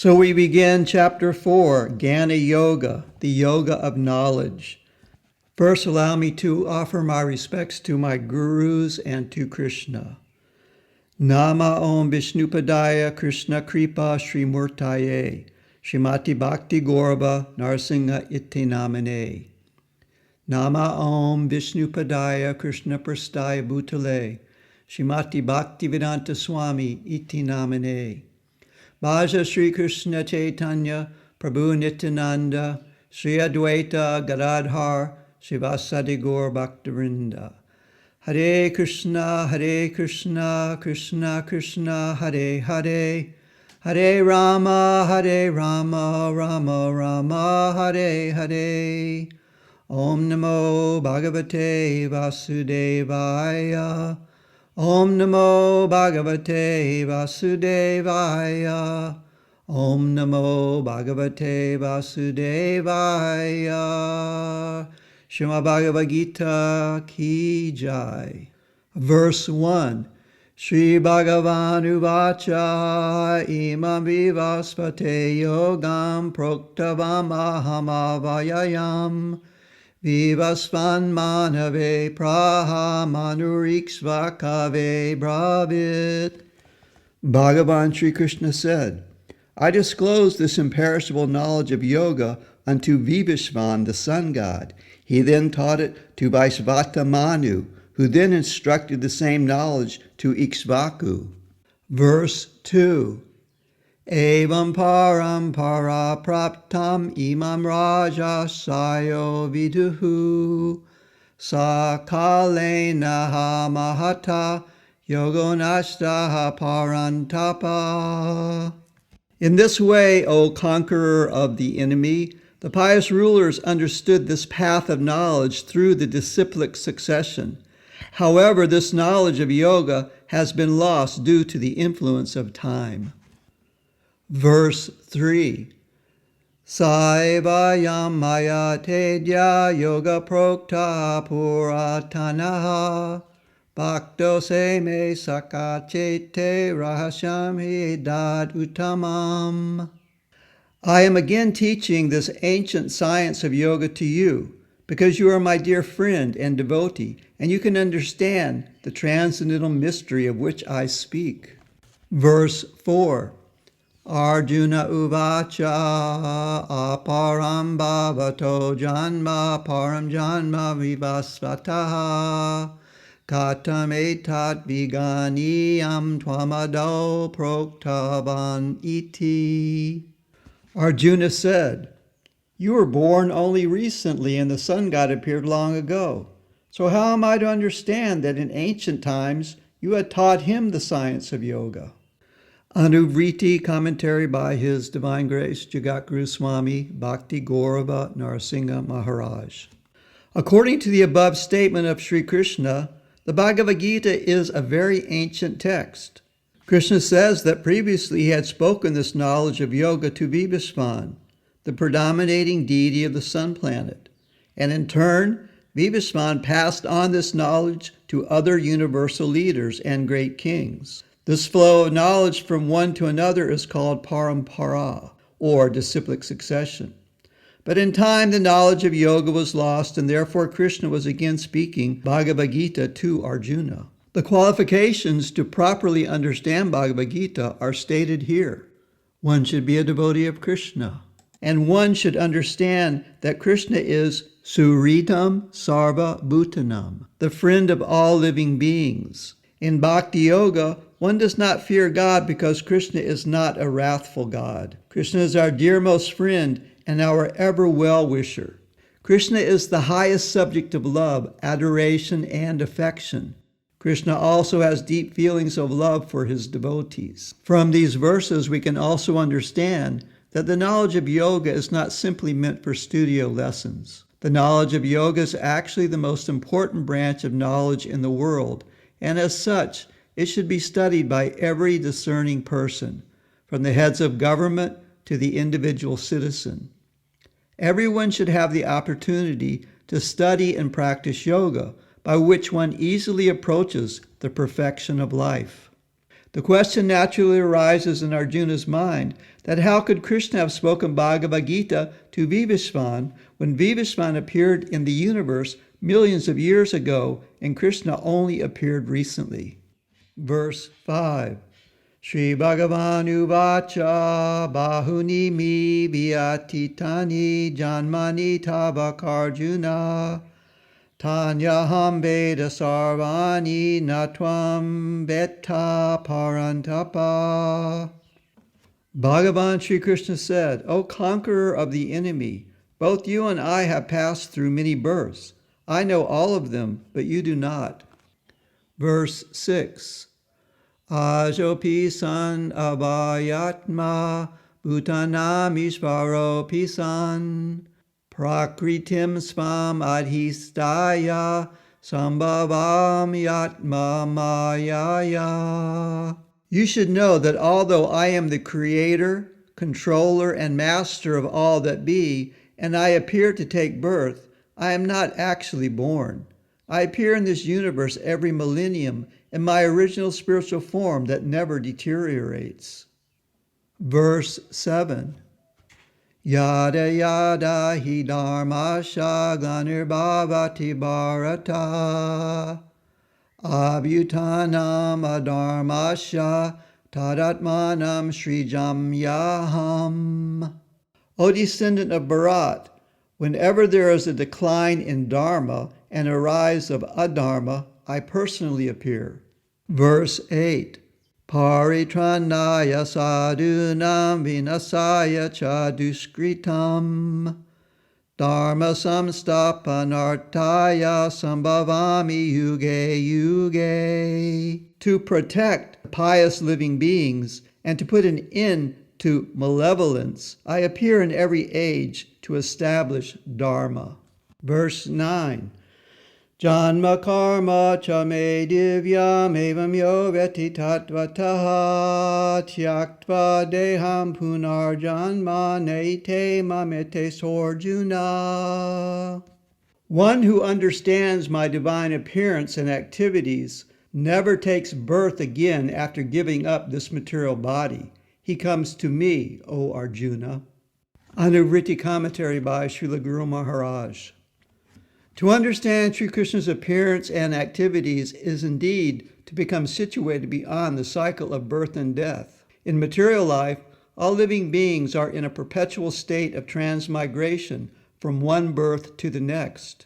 So we begin Chapter 4, Jnana Yoga, the Yoga of Knowledge. First, allow me to offer my respects to my gurus and to Krishna. Nama Om Vishnupadaya Krishna Kripa Srimurtaye Srimati Bhakti Gaurava Narasingha Iti Namane. Nama Om Vishnupadaya Krishna Prastaya Bhutale Srimati Bhakti Vedanta Swami Iti Namane. Bhaja Sri Krishna Chaitanya Prabhu Nityananda Sri Advaita Gadadhar Srivasadi Gaur Bhaktivinoda. Hare Krishna, Krishna Krishna, Hare Hare, Hare Rama, Rama Rama, Hare Hare. Om Namo Bhagavate Vasudevaya. Om Namo Bhagavate Vasudevaya. Om Namo Bhagavate Vasudevaya. Srimad Bhagavad Gita Ki Jai. Verse 1. Shri Bhagavan Uvacha Imam Vivaspate Yogam Proktavam Ahamavayayam Vivasvan Manave Praha Manuriksvakave Bravit. Bhagavan Sri Krishna said, I disclose this imperishable knowledge of yoga unto Vivasvan, the sun god. He then taught it to Vaisvata Manu, who then instructed the same knowledge to Ikshvaku. Verse 2. Evam param para praptam imam raja sayo viduhu sakalena mahata yogonashtaha parantapa. In this way, O conqueror of the enemy, the pious rulers understood this path of knowledge through the disciplic succession. However, this knowledge of yoga has been lost due to the influence of time. Verse 3. Saivayam maya tedya yoga prokta puratanaha bhakto se me sakachete rahasyam hidad uttamam. I am again teaching this ancient science of yoga to you, because you are my dear friend and devotee, and you can understand the transcendental mystery of which I speak. Verse 4. Arjuna uvacha aparam bhavato janma param janma vivasvataha katam etat viganiyam tvamado proktavan iti. Arjuna said, You were born only recently and the sun god appeared long ago. So how am I to understand that in ancient times you had taught him the science of yoga? Anuvritti, commentary by His Divine Grace Jagad Swami, Bhakti Gaurava Narasingha Maharaja. According to the above statement of Sri Krishna, the Bhagavad Gita is a very ancient text. Krishna says that previously he had spoken this knowledge of yoga to Vivasvan, the predominating deity of the sun planet, and in turn, Vivasvan passed on this knowledge to other universal leaders and great kings. This flow of knowledge from one to another is called parampara, or disciplic succession. But in time, the knowledge of yoga was lost, and therefore Krishna was again speaking Bhagavad Gita to Arjuna. The qualifications to properly understand Bhagavad Gita are stated here. One should be a devotee of Krishna, and one should understand that Krishna is Suritam Sarva Bhutanam, the friend of all living beings. In Bhakti Yoga, one does not fear God because Krishna is not a wrathful God. Krishna is our dearmost friend and our ever well-wisher. Krishna is the highest subject of love, adoration, and affection. Krishna also has deep feelings of love for his devotees. From these verses, we can also understand that the knowledge of yoga is not simply meant for studio lessons. The knowledge of yoga is actually the most important branch of knowledge in the world, and as such, it should be studied by every discerning person, from the heads of government to the individual citizen. Everyone should have the opportunity to study and practice yoga, by which one easily approaches the perfection of life. The question naturally arises in Arjuna's mind that how could Krishna have spoken Bhagavad Gita to Vivishvan when Vivishvan appeared in the universe millions of years ago and Krishna only appeared recently? Verse 5. Sri Bhagavan Uvacha Bahuni Mi Vyatitani Janmani Tavakarjuna Tanyaham Veda Sarvani Natvam Vetta Parantapa. Bhagavan Sri Krishna said, O conqueror of the enemy, both you and I have passed through many births. I know all of them, but you do not. Verse 6. Ajopi san abhayatma bhutanam ishvaro san prakritim svam adhistaya sambhavam yatma mayaya. You should know that although I am the creator, controller, and master of all that be, and I appear to take birth, I am not actually born. I appear in this universe every millennium in my original spiritual form that never deteriorates. Verse 7. Yada yada hi dharmasya glanirvavati bharata abhutanam adharmasya tadatmanam srijamyaham. O descendant of Bharat, whenever there is a decline in dharma and a rise of adharma, I personally appear. Verse 8. Paritranaya sadhunam vinasaya cha duskritam dharma samstapanartaya sambhavami yuge yuge. To protect pious living beings and to put an end to malevolence, I appear in every age to establish dharma. Verse 9. Janma karma cha me divyam evam yo veti tatvataha tyaktva deham punarjanma neite mamete sorjuna. One who understands my divine appearance and activities never takes birth again after giving up this material body. He comes to me, O Arjuna. Anuvritti commentary by Srila Guru Maharaj. To understand Sri Krishna's appearance and activities is indeed to become situated beyond the cycle of birth and death. In material life, all living beings are in a perpetual state of transmigration from one birth to the next.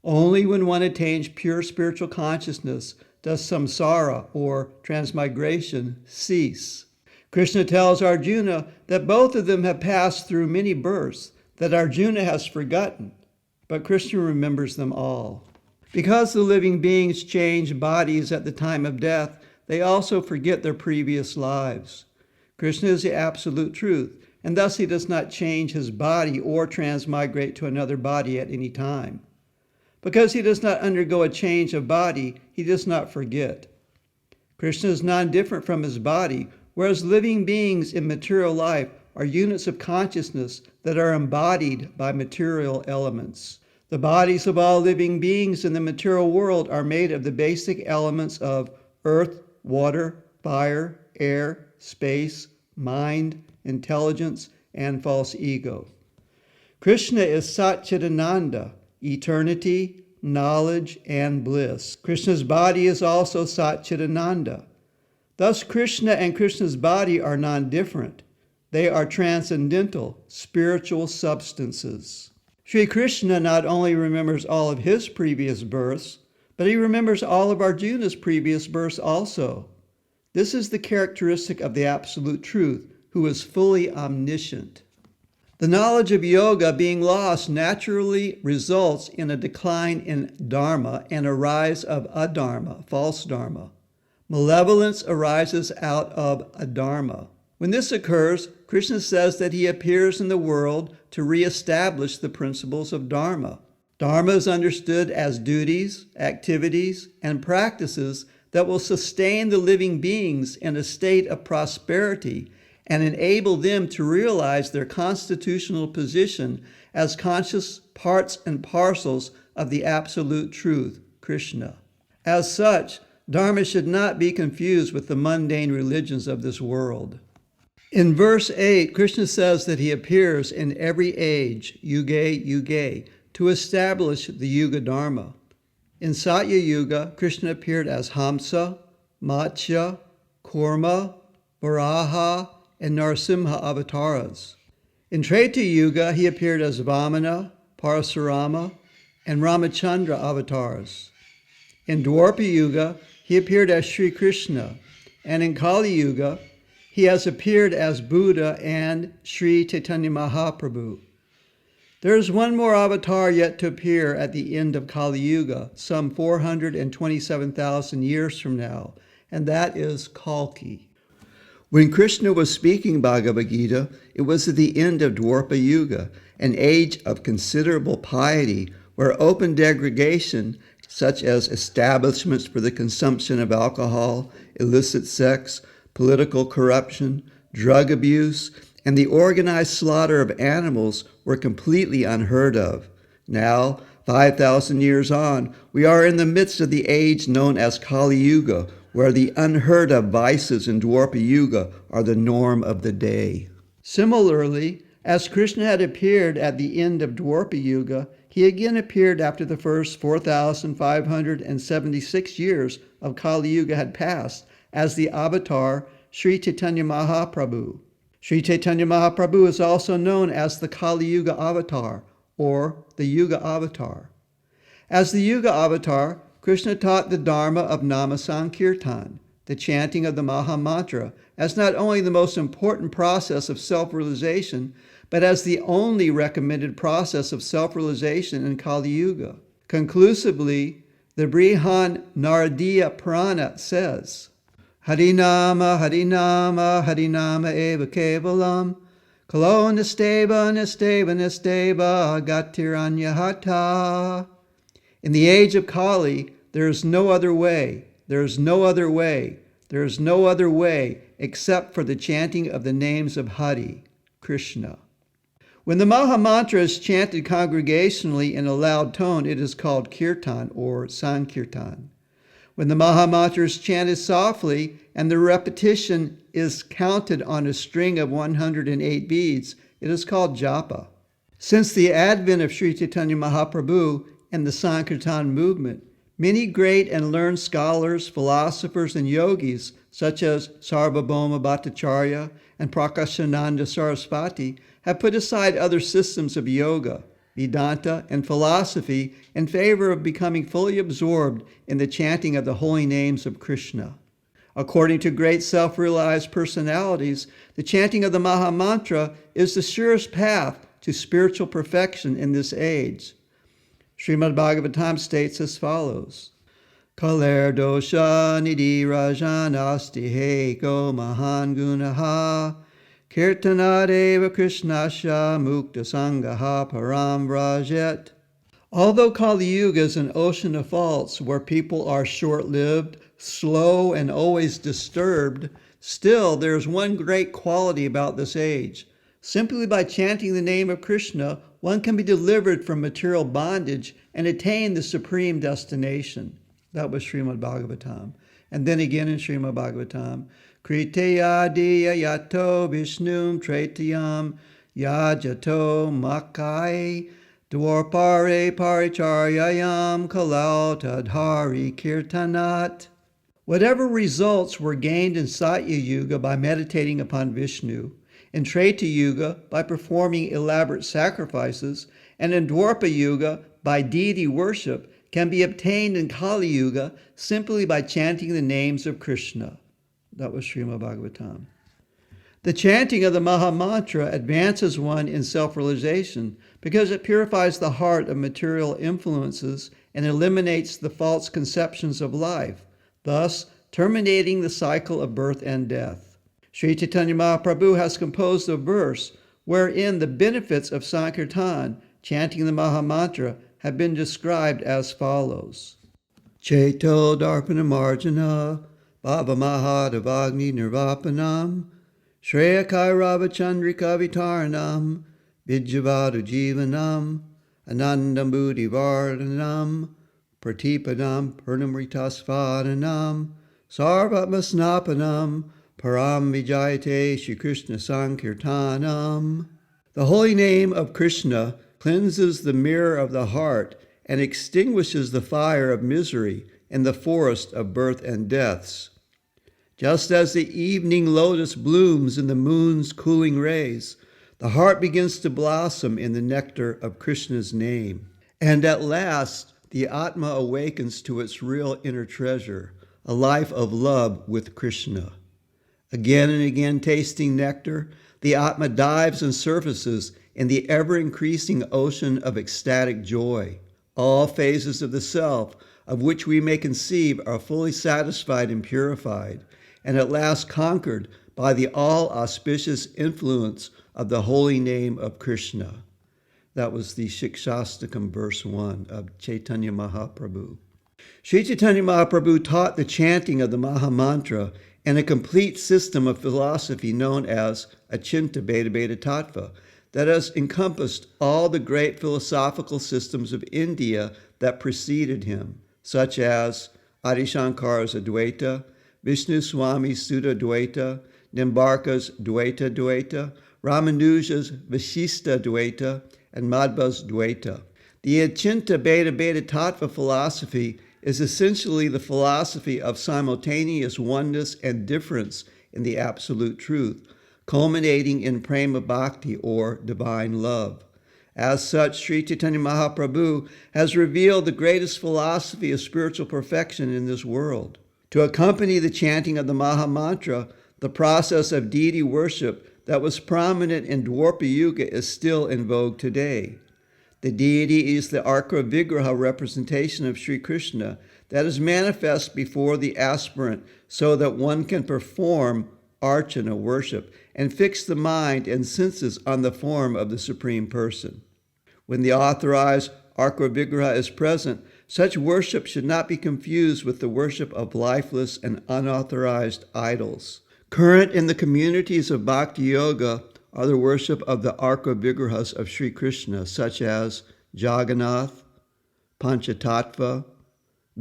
Only when one attains pure spiritual consciousness does samsara, or transmigration, cease. Krishna tells Arjuna that both of them have passed through many births that Arjuna has forgotten, but Krishna remembers them all. Because the living beings change bodies at the time of death, they also forget their previous lives. Krishna is the absolute truth, and thus he does not change his body or transmigrate to another body at any time. Because he does not undergo a change of body, he does not forget. Krishna is non-different from his body, whereas living beings in material life are units of consciousness that are embodied by material elements. The bodies of all living beings in the material world are made of the basic elements of earth, water, fire, air, space, mind, intelligence, and false ego. Krishna is Sat Chidananda, eternity, knowledge, and bliss. Krishna's body is also Sat Chidananda. Thus, Krishna and Krishna's body are non-different. They are transcendental, spiritual substances. Sri Krishna not only remembers all of his previous births, but he remembers all of Arjuna's previous births also. This is the characteristic of the Absolute Truth, who is fully omniscient. The knowledge of yoga being lost naturally results in a decline in dharma and a rise of adharma, false dharma. Malevolence arises out of adharma. When this occurs, Krishna says that he appears in the world to reestablish the principles of dharma. Dharma is understood as duties, activities, and practices that will sustain the living beings in a state of prosperity and enable them to realize their constitutional position as conscious parts and parcels of the absolute truth, Krishna. As such, dharma should not be confused with the mundane religions of this world. In verse 8, Krishna says that he appears in every age, yuge, yuge, to establish the Yuga Dharma. In Satya Yuga, Krishna appeared as Hamsa, Matsya, Kurma, Varaha, and Narasingha avatars. In Treta Yuga, he appeared as Vamana, Parasurama, and Ramachandra avatars. In Dwarpa Yuga, he appeared as Sri Krishna, and in Kali Yuga, he has appeared as Buddha and Sri Chaitanya Mahaprabhu. There is one more avatar yet to appear at the end of Kali Yuga, some 427,000 years from now, and that is Kalki. When Krishna was speaking Bhagavad Gita, it was at the end of Dwarpa Yuga, an age of considerable piety where open degradation, such as establishments for the consumption of alcohol, illicit sex, political corruption, drug abuse, and the organized slaughter of animals were completely unheard of. Now, 5,000 years on, we are in the midst of the age known as Kali Yuga, where the unheard of vices in Dwarpa Yuga are the norm of the day. Similarly, as Krishna had appeared at the end of Dwarpa Yuga, he again appeared after the first 4,576 years of Kali Yuga had passed as the avatar Sri Chaitanya Mahaprabhu. Sri Chaitanya Mahaprabhu is also known as the Kali Yuga avatar, or the Yuga avatar. As the Yuga avatar, Krishna taught the Dharma of Nama Sankirtan, the chanting of the Maha Mantra, as not only the most important process of self-realization, but as the only recommended process of self-realization in Kali Yuga. Conclusively, the Brihan Naradiya Purana says, Harinama, Harinama, Harinama eva kevalam, Kalo nisteva, nisteva, nisteva, gatiranyahata. In the age of Kali, there is no other way, there is no other way, there is no other way except for the chanting of the names of Hari, Krishna. When the Maha Mantra is chanted congregationally in a loud tone, it is called Kirtan or Sankirtan. When the Maha Mantra is chanted softly and the repetition is counted on a string of 108 beads, it is called Japa. Since the advent of Sri Chaitanya Mahaprabhu and the Sankirtan movement, many great and learned scholars, philosophers, and yogis, such as Sarvabhauma Bhattacharya and Prakashananda Sarasvati, have put aside other systems of yoga, Vedanta, and philosophy in favor of becoming fully absorbed in the chanting of the holy names of Krishna. According to great self-realized personalities, the chanting of the Maha Mantra is the surest path to spiritual perfection in this age. Srimad Bhagavatam states as follows, Kaler dosha nidhi rajan asti heko mahan gunaha kirtanadeva krishnasya mukta sangaha param vrajet. Although Kali Yuga is an ocean of faults where people are short-lived, slow, and always disturbed, still there is one great quality about this age. Simply by chanting the name of Krishna, one can be delivered from material bondage and attain the supreme destination. That was Srimad Bhagavatam. And then again in Srimad Bhagavatam, Kriteya diya yato vishnum tretayam yajato makai dwarpare paricharyayam kalau tadhari kirtanat. Whatever results were gained in Satya Yuga by meditating upon Vishnu, in Treta Yuga by performing elaborate sacrifices, and in Dwarpa Yuga by deity worship, can be obtained in Kali Yuga simply by chanting the names of Krishna. That was Srimad Bhagavatam. The chanting of the Maha Mantra advances one in self-realization because it purifies the heart of material influences and eliminates the false conceptions of life, thus terminating the cycle of birth and death. Sri Chaitanya Mahaprabhu has composed a verse wherein the benefits of Sankirtan, chanting the Maha Mantra, have been described as follows. Cheto Darpana Marjana Bhava Mahadavagni Nirvapanam Shreya Kairava Chandrika Vitaranam Vidyavadu Jivanam Anandam Buddhi Vardhanam Pratipadam Purnamritasvadanam Sarvatmasnapanam Param Vijayate Shri Krishna Sankirtanam. The holy name of Krishna cleanses the mirror of the heart and extinguishes the fire of misery in the forest of birth and deaths. Just as the evening lotus blooms in the moon's cooling rays, the heart begins to blossom in the nectar of Krishna's name. And at last, the Atma awakens to its real inner treasure, a life of love with Krishna. Again and again tasting nectar, the Atma dives and surfaces in the ever-increasing ocean of ecstatic joy. All phases of the self, of which we may conceive, are fully satisfied and purified, and at last conquered by the all-auspicious influence of the holy name of Krishna. That was the Shikshastakam, verse 1 of Chaitanya Mahaprabhu. Sri Chaitanya Mahaprabhu taught the chanting of the Maha Mantra and a complete system of philosophy known as Achinta Bheda Bheda Tattva that has encompassed all the great philosophical systems of India that preceded him, such as Adi Shankara's Advaita, Vishnu Swami's Sudha Dvaita, Nimbarka's Dvaita Dvaita, Ramanuja's Vishista Dvaita, and Madhva's Dvaita. The Achinta Bheda Bheda Tattva philosophy is essentially the philosophy of simultaneous oneness and difference in the absolute truth, culminating in prema bhakti, or divine love. As such, Sri Chaitanya Mahaprabhu has revealed the greatest philosophy of spiritual perfection in this world. To accompany the chanting of the Maha Mantra, the process of deity worship that was prominent in Dwapara Yuga is still in vogue today. The deity is the Arka Vigraha representation of Sri Krishna that is manifest before the aspirant so that one can perform archana worship and fix the mind and senses on the form of the Supreme Person. When the authorized Arka Vigraha is present, such worship should not be confused with the worship of lifeless and unauthorized idols. Current in the communities of Bhakti Yoga are the worship of the Arka Vigrahas of Sri Krishna, such as Jagannath, Panchatattva,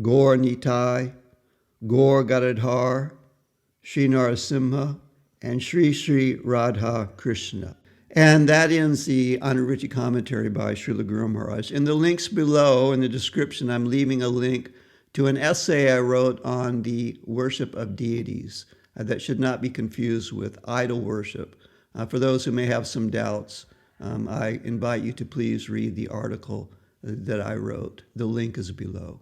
Gaur Nitai, Gaur Gadadhar, Sri Narasingha, and Sri Sri Radha Krishna. And that ends the Anuvritti commentary by Srila Guru Maharaj. In the links below, in the description, I'm leaving a link to an essay I wrote on the worship of deities that should not be confused with idol worship. For those who may have some doubts, I invite you to please read the article that I wrote. The link is below.